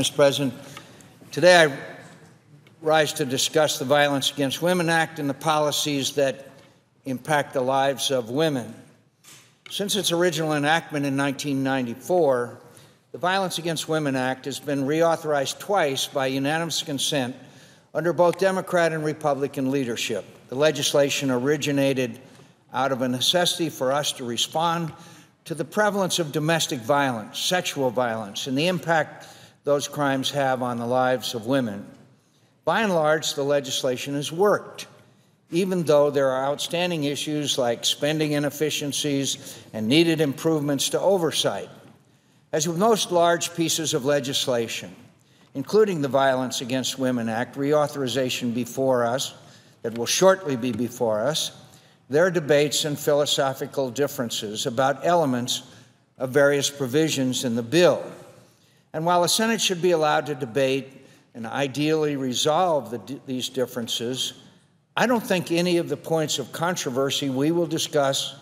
Mr. President, today I rise to discuss the Violence Against Women Act and the policies that impact the lives of women. Since its original enactment in 1994, the Violence Against Women Act has been reauthorized twice by unanimous consent under both Democrat and Republican leadership. The legislation originated out of a necessity for us to respond to the prevalence of domestic violence, sexual violence, and the impact those crimes have on the lives of women. By and large, the legislation has worked, even though there are outstanding issues like spending inefficiencies and needed improvements to oversight. As with most large pieces of legislation, including the Violence Against Women Act reauthorization before us, that will shortly be before us, there are debates and philosophical differences about elements of various provisions in the bill. And while the Senate should be allowed to debate and ideally resolve these differences, I don't think any of the points of controversy we will discuss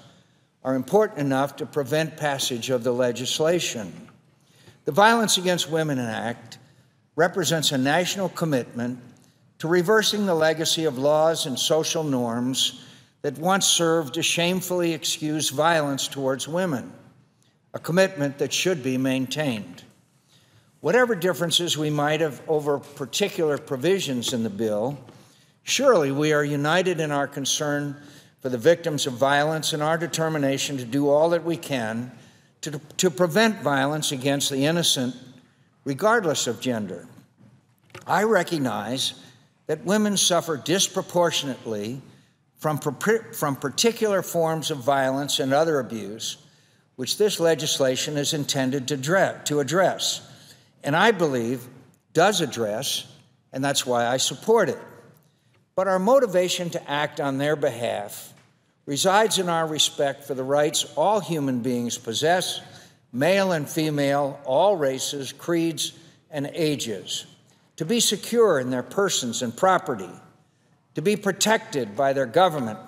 are important enough to prevent passage of the legislation. The Violence Against Women Act represents a national commitment to reversing the legacy of laws and social norms that once served to shamefully excuse violence towards women, a commitment that should be maintained. Whatever differences we might have over particular provisions in the bill, surely we are united in our concern for the victims of violence and our determination to do all that we can to prevent violence against the innocent, regardless of gender. I recognize that women suffer disproportionately from particular forms of violence and other abuse, which this legislation is intended to address. And I believe does address, and that's why I support it. But our motivation to act on their behalf resides in our respect for the rights all human beings possess, male and female, all races, creeds, and ages, to be secure in their persons and property, to be protected by their government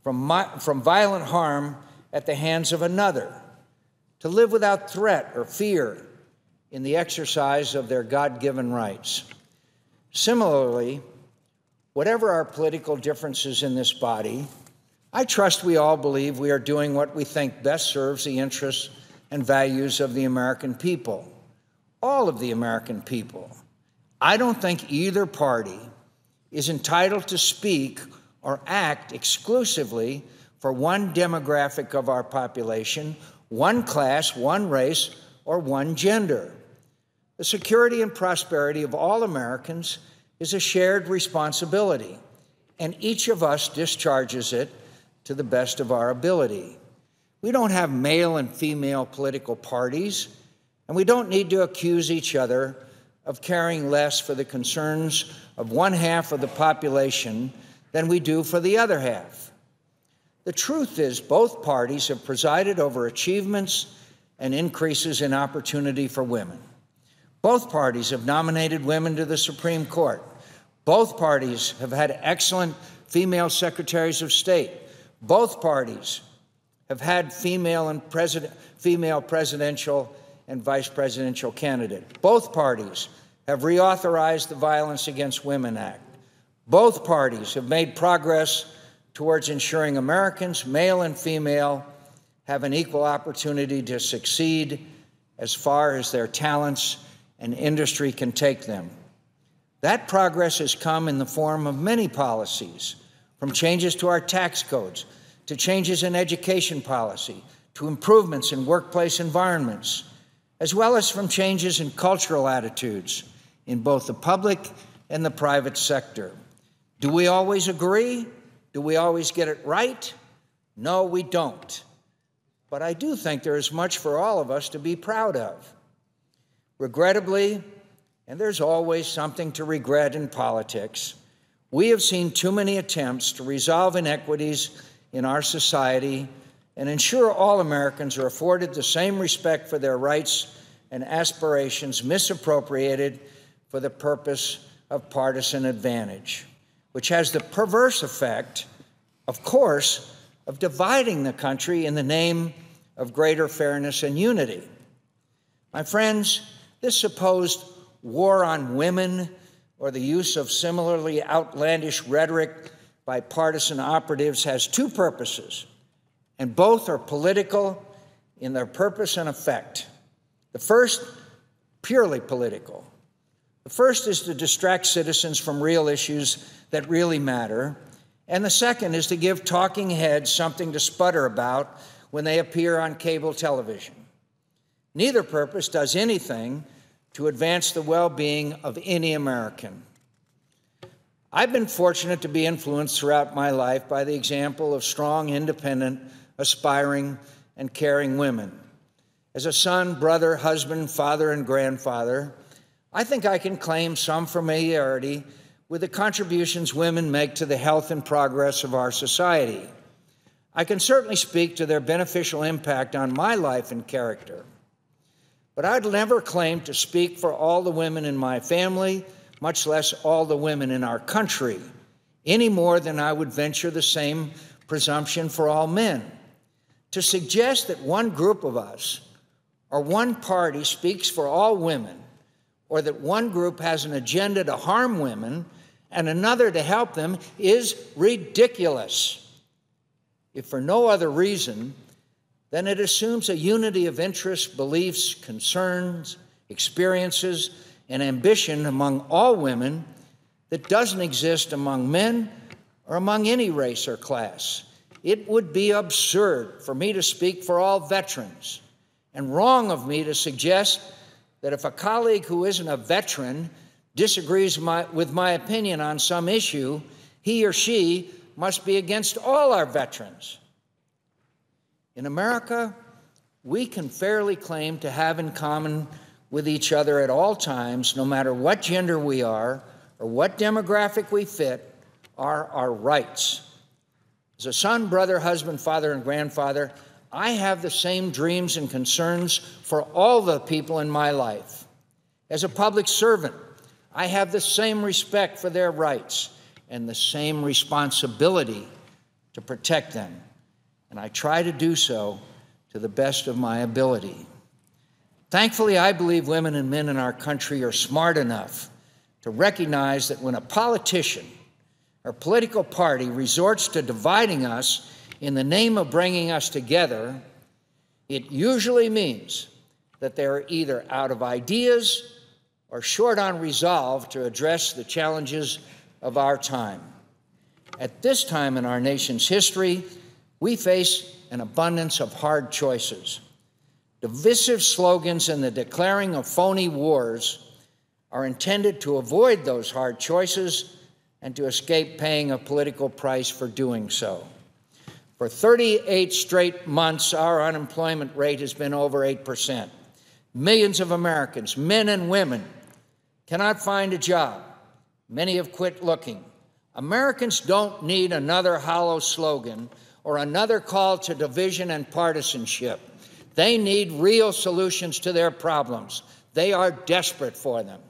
from violent harm at the hands of another, to live without threat or fear in the exercise of their God-given rights. Similarly, whatever our political differences in this body, I trust we all believe we are doing what we think best serves the interests and values of the American people, all of the American people. I don't think either party is entitled to speak or act exclusively for one demographic of our population, one class, one race, or one gender. The security and prosperity of all Americans is a shared responsibility, and each of us discharges it to the best of our ability. We don't have male and female political parties, and we don't need to accuse each other of caring less for the concerns of one half of the population than we do for the other half. The truth is, both parties have presided over achievements and increases in opportunity for women. Both parties have nominated women to the Supreme Court. Both parties have had excellent female secretaries of state. Both parties have had female presidential and vice presidential candidates. Both parties have reauthorized the Violence Against Women Act. Both parties have made progress towards ensuring Americans, male and female, have an equal opportunity to succeed as far as their talents and industry can take them. That progress has come in the form of many policies, from changes to our tax codes, to changes in education policy, to improvements in workplace environments, as well as from changes in cultural attitudes in both the public and the private sector. Do we always agree? Do we always get it right? No, we don't. But I do think there is much for all of us to be proud of. Regrettably, and there's always something to regret in politics, we have seen too many attempts to resolve inequities in our society and ensure all Americans are afforded the same respect for their rights and aspirations misappropriated for the purpose of partisan advantage, which has the perverse effect, of course, of dividing the country in the name of greater fairness and unity. My friends, this supposed war on women or the use of similarly outlandish rhetoric by partisan operatives has two purposes, and both are political in their purpose and effect. The first, purely political. The first is to distract citizens from real issues that really matter, and the second is to give talking heads something to sputter about when they appear on cable television. Neither purpose does anything to advance the well-being of any American. I've been fortunate to be influenced throughout my life by the example of strong, independent, aspiring, and caring women. As a son, brother, husband, father, and grandfather, I think I can claim some familiarity with the contributions women make to the health and progress of our society. I can certainly speak to their beneficial impact on my life and character. But I'd never claim to speak for all the women in my family, much less all the women in our country, any more than I would venture the same presumption for all men. To suggest that one group of us or one party speaks for all women, or that one group has an agenda to harm women and another to help them, is ridiculous. If for no other reason, then it assumes a unity of interests, beliefs, concerns, experiences, and ambition among all women that doesn't exist among men or among any race or class. It would be absurd for me to speak for all veterans, and wrong of me to suggest that if a colleague who isn't a veteran disagrees with my opinion on some issue, he or she must be against all our veterans. In America, we can fairly claim to have in common with each other at all times, no matter what gender we are or what demographic we fit, are our rights. As a son, brother, husband, father, and grandfather, I have the same dreams and concerns for all the people in my life. As a public servant, I have the same respect for their rights and the same responsibility to protect them, and I try to do so to the best of my ability. Thankfully, I believe women and men in our country are smart enough to recognize that when a politician or political party resorts to dividing us in the name of bringing us together, it usually means that they are either out of ideas or short on resolve to address the challenges of our time. At this time in our nation's history, we face an abundance of hard choices. Divisive slogans and the declaring of phony wars are intended to avoid those hard choices and to escape paying a political price for doing so. For 38 straight months, our unemployment rate has been over 8%. Millions of Americans, men and women, cannot find a job. Many have quit looking. Americans don't need another hollow slogan or another call to division and partisanship. They need real solutions to their problems. They are desperate for them.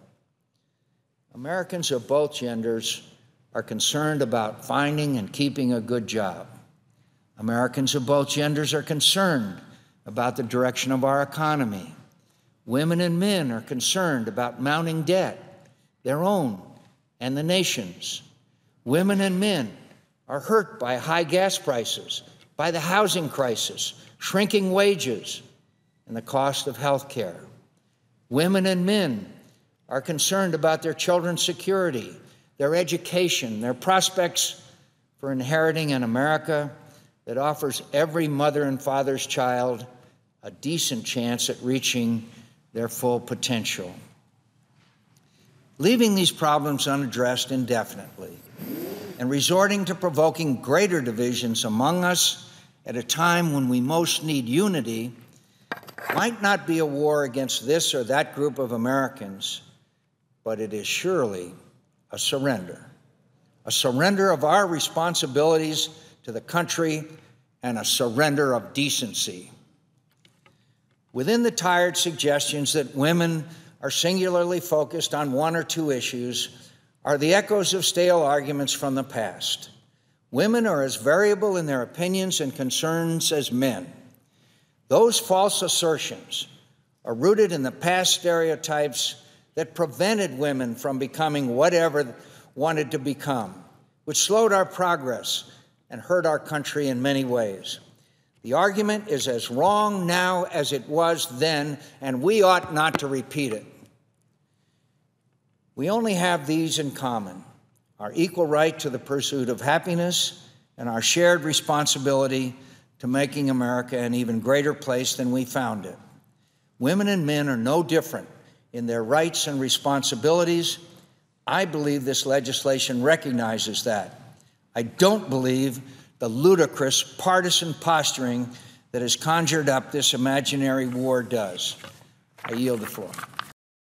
Americans of both genders are concerned about finding and keeping a good job. Americans of both genders are concerned about the direction of our economy. Women and men are concerned about mounting debt, their own and the nation's. Women and men are hurt by high gas prices, by the housing crisis, shrinking wages, and the cost of health care. Women and men are concerned about their children's security, their education, their prospects for inheriting an America that offers every mother and father's child a decent chance at reaching their full potential. Leaving these problems unaddressed indefinitely and resorting to provoking greater divisions among us at a time when we most need unity might not be a war against this or that group of Americans, but it is surely a surrender of our responsibilities to the country and a surrender of decency. Within the tired suggestions that women are singularly focused on one or two issues are the echoes of stale arguments from the past. Women are as variable in their opinions and concerns as men. Those false assertions are rooted in the past stereotypes that prevented women from becoming whatever they wanted to become, which slowed our progress and hurt our country in many ways. The argument is as wrong now as it was then, and we ought not to repeat it. We only have these in common: our equal right to the pursuit of happiness and our shared responsibility to making America an even greater place than we found it. Women and men are no different in their rights and responsibilities. I believe this legislation recognizes that. I don't believe the ludicrous partisan posturing that has conjured up this imaginary war does. I yield the floor.